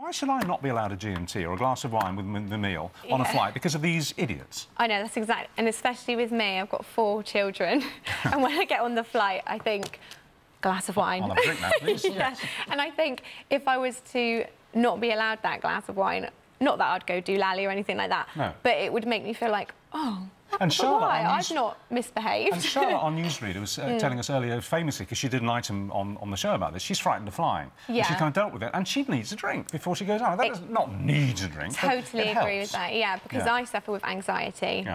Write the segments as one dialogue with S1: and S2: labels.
S1: Why should I not be allowed a GMT or a glass of wine with the meal on a flight because of these idiots?
S2: I know, that's exactly... And especially with me, I've got 4 children. And when I get on the flight, I think, glass of wine.
S1: I'll have a drink now, please.
S2: Yeah.
S1: Yes.
S2: And I think if I was to not be allowed that glass of wine, not that I'd go do lally or anything like that,
S1: no.
S2: but it would make me feel like, oh...
S1: And Charlotte,
S2: I've not misbehaved.
S1: And Charlotte, our newsreader, was telling us earlier, famously, because she did an item on the show about this, she's frightened of flying.
S2: Yeah.
S1: She kind of dealt with it, and she needs a drink before she goes out. That does not need a drink.
S2: Totally agree with that, yeah, because I suffer with anxiety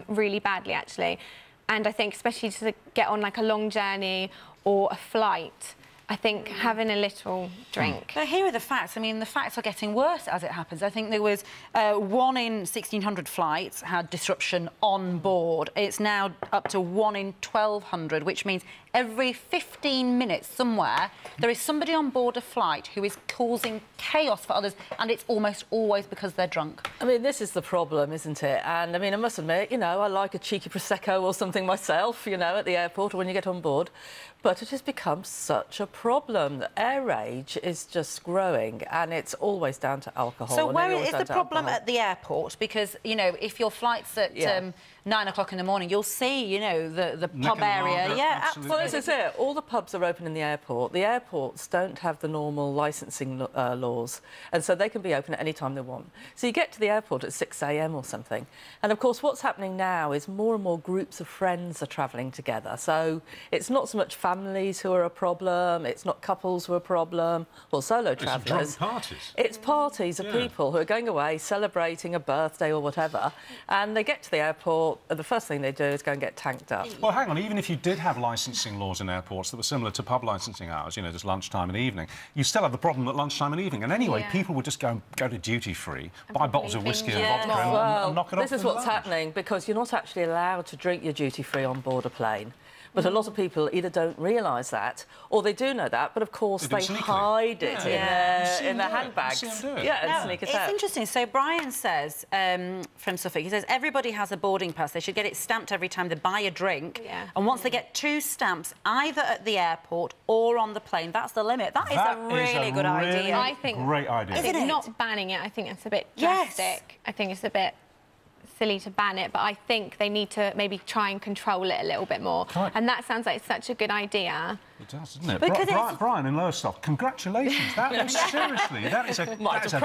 S2: really badly, actually. And I think, especially to get on, like, a long journey or a flight, I think having a little drink.
S3: But here are the facts. I mean, the facts are getting worse as it happens. I think there was 1 in 1,600 flights had disruption on board. It's now up to 1 in 1,200, which means every 15 minutes somewhere there is somebody on board a flight who is causing chaos for others, and it's almost always because they're drunk.
S4: I mean, this is the problem, isn't it? And, I mean, I must admit, you know, I like a cheeky Prosecco or something myself, you know, at the airport or when you get on board. But it has become such a problem. The air rage is just growing, and it's always down to alcohol.
S3: So where is the problem at the airport? Because, you know, if your flight's at 9 o'clock in the morning, you'll see, you know, the pub area. Yeah, absolutely.
S4: Well, this is it. All the pubs are open in the airport. The airports don't have the normal licensing laws, and so they can be open at any time they want. So you get to the airport at 6 a.m. or something, and, of course, what's happening now is more and more groups of friends are travelling together. So it's not so much families who are a problem, it's not couples who are a problem, or solo travellers.
S1: It's drunk parties.
S4: It's parties of people who are going away, celebrating a birthday or whatever, and they get to the airport, and the first thing they do is go and get tanked up.
S1: Well, hang on, even if you did have licensing laws in airports that were similar to pub licensing hours, you know, just lunchtime and evening, you still have the problem at lunchtime and evening. And anyway, people would just go to duty-free, buy bottles of whiskey and vodka and knock it off.
S4: This is what's happening, because you're not actually allowed to drink your duty-free on board a plane. But a lot of people either don't realise that, or they do know that, but of course they hide it in their handbags. Yeah, and sneak it out.
S3: It's interesting. So Brian says, from Suffolk, he says, everybody has a boarding pass. They should get it stamped every time they buy a drink. Yeah. And once they get 2 stamps, either at the airport or on the plane, that's the limit. That is a really good idea.
S2: I think...
S1: Great idea.
S2: Isn't it? Not banning it, I think it's a bit drastic. I think it's a bit silly to ban it, but I think they need to maybe try and control it a little bit more. And that sounds like such a good idea.
S1: It does, doesn't it? Because Brian in Lowestoft, congratulations. Seriously, that is a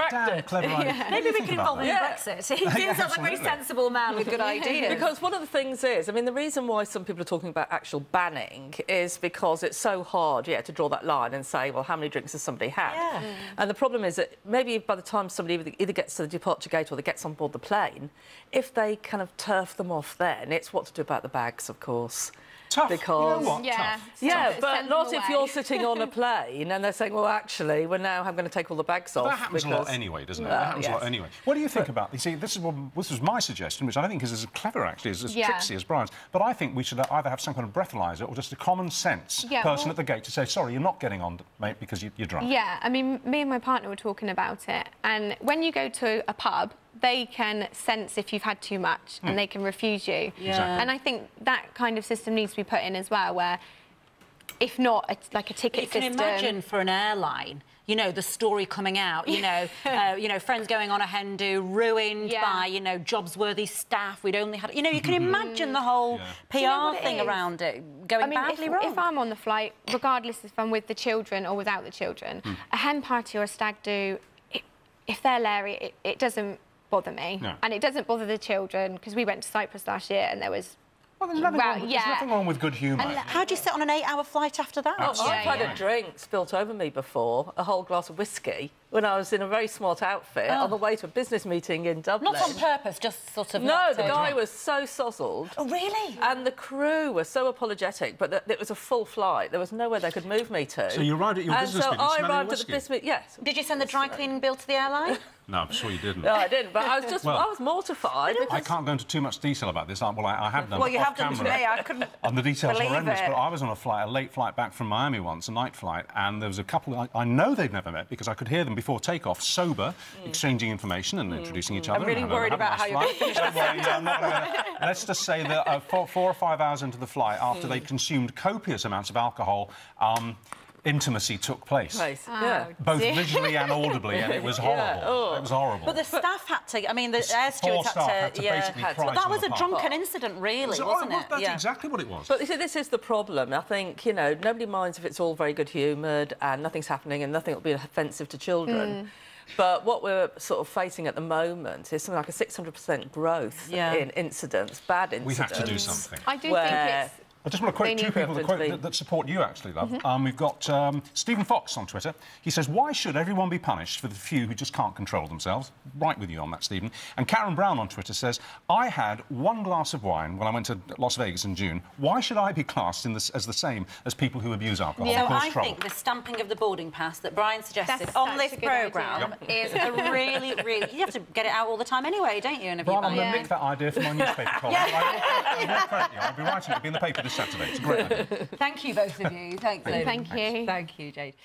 S1: damn clever idea.
S3: Maybe we can involve him in Brexit. He seems like a very sensible man with good ideas.
S4: Because one of the things is, I mean, the reason why some people are talking about actual banning is because it's so hard, to draw that line and say, well, how many drinks has somebody had? And the problem is that maybe by the time somebody either gets to the departure gate or they gets on board the plane, if they kind of turf them off then, it's what to do about the bags, of course.
S1: Tough.
S4: Because...
S1: You know what?
S4: Tough. But not if you're sitting on a plane and they're saying, well, actually, we're now going to take all the bags off.
S1: That happens a lot anyway, doesn't it? That happens a lot anyway. What do you think about... You see, this was my suggestion, which I think is as clever, actually, as tricksy as Brian's. But I think we should either have some kind of breathalyser or just a common-sense person at the gate to say, sorry, you're not getting on, mate, because you're drunk.
S2: Yeah, I mean, me and my partner were talking about it, and when you go to a pub, they can sense if you've had too much and they can refuse you. And I think that kind of system needs to be put in as well, where if not, it's like a ticket system.
S3: You can imagine for an airline, you know, the story coming out, you know, friends going on a hen do, ruined by, you know, jobs-worthy staff. We'd only had... You know, you can imagine the whole PR thing around it going badly wrong.
S2: If I'm on the flight, regardless if I'm with the children or without the children, a hen party or a stag do, if they're Larry, it doesn't bother me. And it doesn't bother the children, because we went to Cyprus last year and there was...
S1: Well, there's nothing wrong with good humour.
S3: How do you sit on an 8-hour flight after that?
S4: I've had a drink spilt over me before, a whole glass of whiskey, when I was in a very smart outfit on the way to a business meeting in Dublin.
S3: Not on purpose, just sort of...
S4: No, the guy was so sozzled.
S3: Oh, really?
S4: And the crew were so apologetic, but it was a full flight. There was nowhere they could move me to.
S1: So you arrived at your business meeting smelling
S4: I arrived at the business meeting, yes.
S3: Did you send the dry cleaning bill to the airline?
S1: No, I'm sure you didn't.
S4: No, I didn't, but I was just... I was mortified.
S1: I can't go into too much detail about this. Well, I have done.
S3: Well, you have done to me. I couldn't
S1: and the details are horrendous,
S3: it.
S1: but I was on a late flight back from Miami once, a night flight, and there was a couple I know they'd never met because I could hear them before takeoff, sober, exchanging information and introducing each other.
S3: I'm really worried about how you're going to finish that.
S1: Let's just say that 4 or 5 hours into the flight, after they consumed copious amounts of alcohol, intimacy took place. Both
S2: dear.
S1: visually and audibly, and it was horrible. It was horrible.
S3: But the staff had to... I mean, the air stewards
S1: had to basically pry
S3: But that was a
S1: apart.
S3: drunken incident, really, wasn't it?
S1: That's exactly what it was.
S4: But you see, this is the problem. I think, you know, nobody minds if it's all very good-humoured and nothing's happening and nothing will be offensive to children. But what we're sort of facing at the moment is something like a 600% growth in incidents, bad incidents.
S1: We have to do something.
S2: I do think it's...
S1: I just want to quote two people that support you, actually, love. We've got Stephen Fox on Twitter. He says, why should everyone be punished for the few who just can't control themselves? Right with you on that, Stephen. And Karen Brown on Twitter says, I had one glass of wine when I went to Las Vegas in June. Why should I be classed as the same as people who abuse alcohol?
S3: So I think the stamping of the boarding pass that Brian suggested on this programme is a really, really... You have to get it out all the time anyway, don't you?
S1: Brian, I'm going to nick that idea from my newspaper column. I'll be writing it. It'll be in the paper this Saturday. It's a great idea.
S3: Thank you, both of you. Thanks,
S2: Thank you.
S3: Thank you, Jade.